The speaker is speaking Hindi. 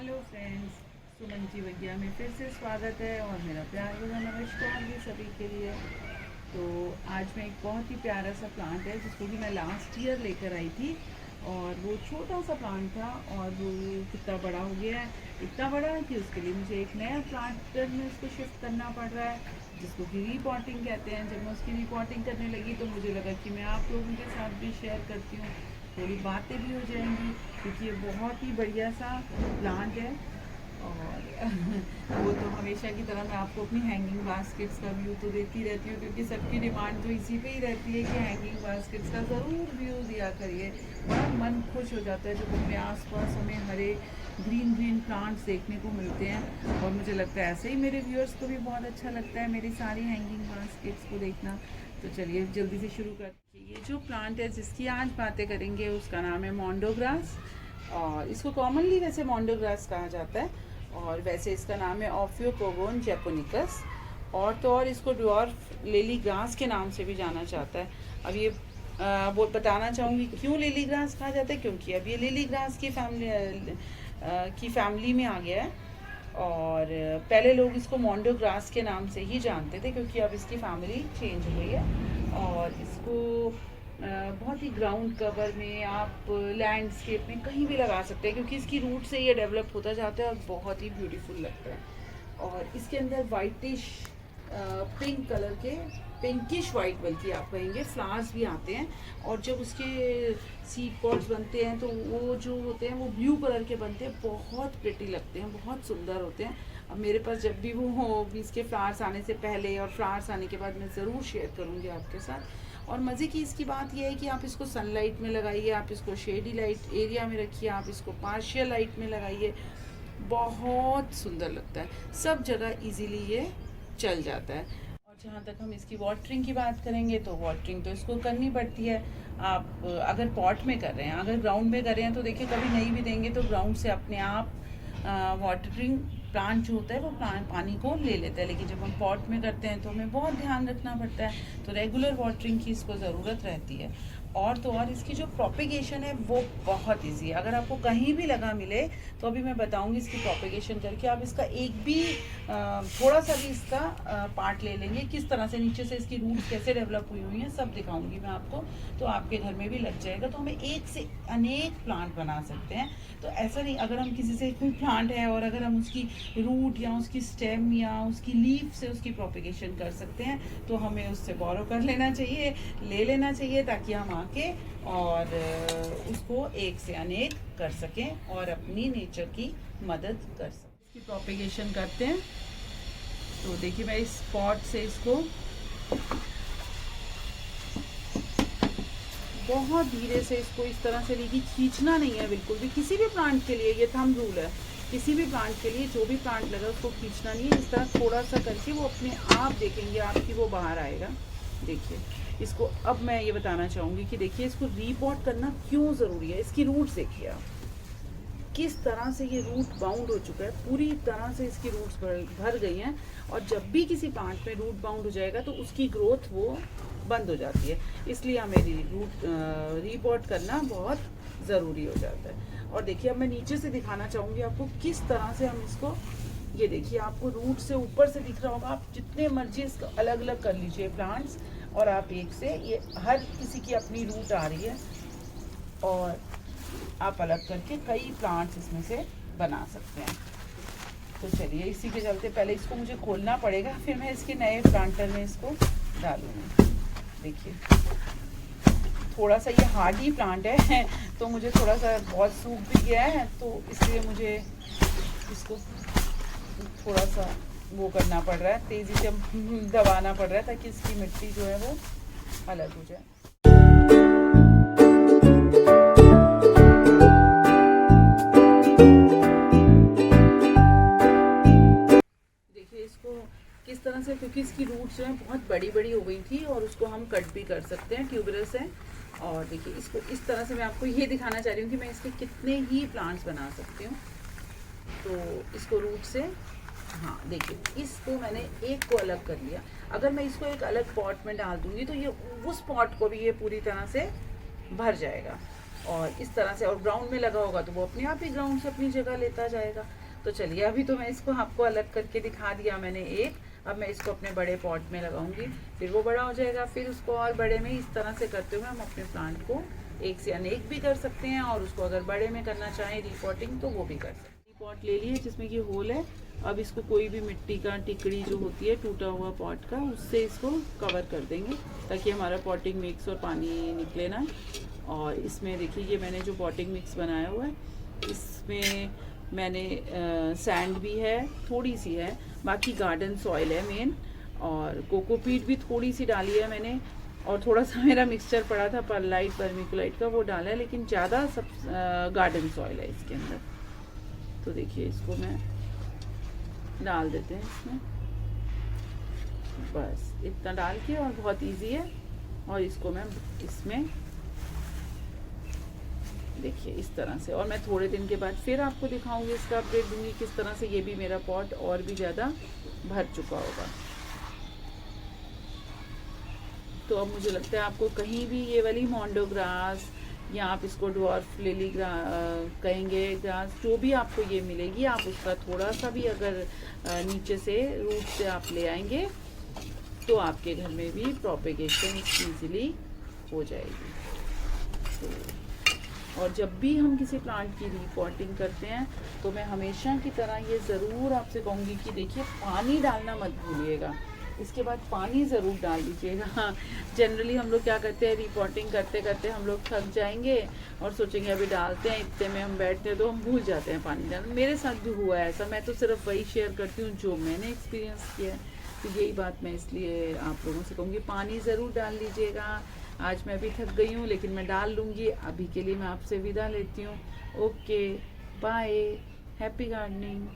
हेलो फ्रेंड्स, सुमन जी वैज्ञा में फिर से स्वागत है और मेरा प्यार भरा नमस्कार भी सभी के लिए। तो आज मैं एक बहुत ही प्यारा सा प्लांट है जिसको कि मैं लास्ट ईयर लेकर आई थी और वो छोटा सा प्लांट था और वो कितना बड़ा हो गया है। इतना बड़ा है कि उसके लिए मुझे एक नया प्लांटर में उसको शिफ्ट करना पड़ रहा है जिसको कि रीपॉटिंग कहते हैं। जब मैं उसकी रीपॉटिंग करने लगी तो मुझे लगा कि मैं आप लोगों के साथ भी शेयर करती हूँ, थोड़ी बातें भी हो जाएंगी क्योंकि ये बहुत ही बढ़िया सा प्लांट है। और वो तो हमेशा की तरह मैं आपको अपनी हैंगिंग बास्केट्स का व्यू तो देती रहती हूँ क्योंकि सबकी डिमांड तो इसी पे ही रहती है कि हैंगिंग बास्केट्स का ज़रूर व्यू दिया करिए। बड़ा मन खुश हो जाता है जब अपने आसपास हमें हरे ग्रीन ग्रीन प्लांट्स देखने को मिलते हैं और मुझे लगता है ऐसे ही मेरे व्यूअर्स को भी बहुत अच्छा लगता है मेरी सारी हैंगिंग बास्केट्स को देखना। तो चलिए जल्दी से शुरू करते हैं। ये जो प्लांट है जिसकी आज बातें करेंगे उसका नाम है मोंडोग्रास और इसको कॉमनली वैसे मोंडोग्रास कहा जाता है और वैसे इसका नाम है ऑफियोपोगोन जैपोनिकस और तो और इसको ड्वार्फ लिली ग्रास के नाम से भी जाना जाता है। अब ये वो बताना चाहूँगी क्यों लिली ग्रास कहा जाता है, क्योंकि अब ये लिली ग्रास की फैमिली में आ गया है और पहले लोग इसको मोंडोग्रास के नाम से ही जानते थे क्योंकि अब इसकी फैमिली चेंज हो गई है और इसको बहुत ही ग्राउंड कवर में आप लैंडस्केप में कहीं भी लगा सकते हैं क्योंकि इसकी रूट से ये डेवलप होता जाता है और बहुत ही ब्यूटीफुल लगता है। और इसके अंदर वाइटिश पिंक कलर के, पिंकिश वाइट बल्कि आप कहेंगे, फ्लावर्स भी आते हैं और जब उसके सीड पॉड्स बनते हैं तो वो जो होते हैं वो ब्लू कलर के बनते हैं, बहुत प्रिटी लगते हैं, बहुत सुंदर होते हैं। अब मेरे पास जब भी वो हो भी इसके फ्लावर्स आने से पहले और फ्लावर्स आने के बाद मैं ज़रूर शेयर करूँगी आपके साथ। और मज़े की इसकी बात यह है कि आप इसको सनलाइट में लगाइए, आप इसको शेडी लाइट एरिया में रखिए, आप इसको पार्शियल लाइट में लगाइए, बहुत सुंदर लगता है, सब जगह इजीली ये चल जाता है। और जहाँ तक हम इसकी वाटरिंग की बात करेंगे तो वाटरिंग तो इसको करनी पड़ती है। आप अगर पॉट में कर रहे हैं, अगर ग्राउंड में कर रहे हैं तो देखिए कभी नहीं भी देंगे तो ग्राउंड से अपने आप वाटरिंग प्लांट जो होता है वो प्लांट पानी को ले लेता है, लेकिन जब हम पॉट में करते हैं तो हमें बहुत ध्यान रखना पड़ता है, तो रेगुलर वाटरिंग की इसको ज़रूरत रहती है। और तो और इसकी जो प्रोपेगेशन है वो बहुत इजी है। अगर आपको कहीं भी लगा मिले तो अभी मैं बताऊंगी इसकी प्रोपेगेशन करके, आप इसका एक भी थोड़ा सा भी इसका पार्ट ले लेंगे, किस तरह से नीचे से इसकी रूट्स कैसे डेवलप हुई हुई हैं सब दिखाऊंगी मैं आपको, तो आपके घर में भी लग जाएगा। तो हमें एक से अनेक प्लांट बना सकते हैं। तो ऐसा नहीं अगर हम किसी से कोई प्लांट है और अगर हम उसकी रूट या उसकी स्टेम या उसकी लीफ से उसकी प्रोपेगेशन कर सकते हैं तो हमें उससे बोरो कर लेना चाहिए, ले लेना चाहिए, ताकि हम आके और उसको एक से अनेक कर सकें और अपनी नेचर की मदद कर सकें। इसकी प्रोपेगेशन करते हैं तो देखिए मैं इस पॉट से इसको बहुत धीरे से इसको इस तरह से लेके खींचना नहीं है बिल्कुल भी, किसी भी प्लांट के लिए ये थंब रूल है, किसी भी प्लांट के लिए जो भी प्लांट लगा उसको खींचना नहीं है। इस तरह थोड़ा सा करके वो अपने आप देखेंगे आपकी वो बाहर आएगा। देखिए इसको अब मैं ये बताना चाहूँगी कि देखिए इसको रीपॉट करना क्यों ज़रूरी है। इसकी रूट्स देखिए आप किस तरह से ये रूट बाउंड हो चुका है, पूरी तरह से इसकी रूट्स भर गई हैं और जब भी किसी प्लांट में रूट बाउंड हो जाएगा तो उसकी ग्रोथ वो बंद हो जाती है, इसलिए हमें रीपॉट करना बहुत ज़रूरी हो जाता है। और देखिए अब मैं नीचे से दिखाना चाहूँगी आपको किस तरह से हम इसको, ये देखिए आपको रूट से ऊपर से दिख रहा होगा, आप जितने मर्जी इसको अलग अलग कर लीजिए प्लांट्स और आप एक से, ये हर किसी की अपनी रूट आ रही है और आप अलग करके कई प्लांट्स इसमें से बना सकते हैं। तो चलिए इसी के चलते पहले इसको मुझे खोलना पड़ेगा, फिर मैं इसके नए प्लांटर में इसको डालूंगी। देखिए थोड़ा सा ये हार्डी प्लांट है तो मुझे थोड़ा सा बहुत सूख भी गया है तो इसलिए मुझे इसको थोड़ा सा वो करना पड़ रहा है, तेज़ी से दबाना पड़ रहा है ताकि इसकी मिट्टी जो है वो अलग हो जाए। किस तरह से, क्योंकि इसकी रूट्स जो है बहुत बड़ी बड़ी हो गई थी और उसको हम कट भी कर सकते हैं, ट्यूबरस है। और देखिए इसको इस तरह से मैं आपको ये दिखाना चाह रही हूँ कि मैं इसके कितने ही प्लांट्स बना सकती हूँ। तो इसको रूट से, हाँ देखिए इसको मैंने एक को अलग कर लिया, अगर मैं इसको एक अलग पॉट में डाल दूँगी तो ये उस पॉट को भी ये पूरी तरह से भर जाएगा। और इस तरह से, और ग्राउंड में लगा होगा तो वो अपने आप ही ग्राउंड से अपनी जगह लेता जाएगा। तो चलिए, अभी तो मैं इसको आपको अलग करके दिखा दिया मैंने एक। अब मैं इसको अपने बड़े पॉट में लगाऊंगी, फिर वो बड़ा हो जाएगा, फिर उसको और बड़े में इस तरह से करते हुए हम अपने प्लांट को एक से अनेक भी कर सकते हैं, और उसको अगर बड़े में करना चाहें रीपॉटिंग तो वो भी कर सकते हैं। पॉट ले लिए जिसमें कि होल है। अब इसको कोई भी मिट्टी का टिकड़ी जो होती है टूटा हुआ पॉट का, उससे इसको कवर कर देंगे ताकि हमारा पॉटिंग मिक्स और पानी निकले ना। और इसमें देखिए, ये मैंने जो पॉटिंग मिक्स बनाया हुआ है, इसमें मैंने सैंड भी है, थोड़ी सी है, बाकी गार्डन सॉइल है मेन, और कोकोपीट भी थोड़ी सी डाली है मैंने, और थोड़ा सा मेरा मिक्सचर पड़ा था परलाइट वर्मिकुलाइट का, वो डाला है, लेकिन ज़्यादा सब गार्डन सॉइल है इसके अंदर। तो देखिए, इसको मैं डाल देते हैं इसमें, बस इतना डाल के, और बहुत इजी है। और इसको मैं इसमें देखिए इस तरह से, और मैं थोड़े दिन के बाद फिर आपको दिखाऊंगी, इसका अपडेट दूंगी किस तरह से ये भी मेरा पॉट और भी ज़्यादा भर चुका होगा। तो अब मुझे लगता है आपको कहीं भी ये वाली मोंडो ग्रास, या आप इसको ड्वार्फ लिली कहेंगे ग्रास, जो भी आपको ये मिलेगी, आप उसका थोड़ा सा भी अगर नीचे से रूट से आप ले आएंगे तो आपके घर में भी प्रोपेगेशन ईजिली हो जाएगी। तो और जब भी हम किसी प्लांट की रीपॉटिंग करते हैं तो मैं हमेशा की तरह ये ज़रूर आपसे कहूँगी कि देखिए, पानी डालना मत भूलिएगा, इसके बाद पानी ज़रूर डाल दीजिएगा। हाँ, जनरली हम लोग क्या करते हैं, रिपोर्टिंग करते करते हम लोग थक जाएंगे और सोचेंगे अभी डालते हैं, इतने में हम बैठते हैं तो हम भूल जाते हैं पानी डालना। मेरे साथ भी हुआ है ऐसा, मैं तो सिर्फ वही शेयर करती हूँ जो मैंने एक्सपीरियंस किया है। तो यही बात मैं इसलिए आप लोगों से कहूँगी, पानी ज़रूर डाल लीजिएगा। आज मैं भी थक गई हूँ, लेकिन मैं डाल लूँगी। अभी के लिए मैं आपसे विदा लेती हूँ। Okay, bye, happy gardening.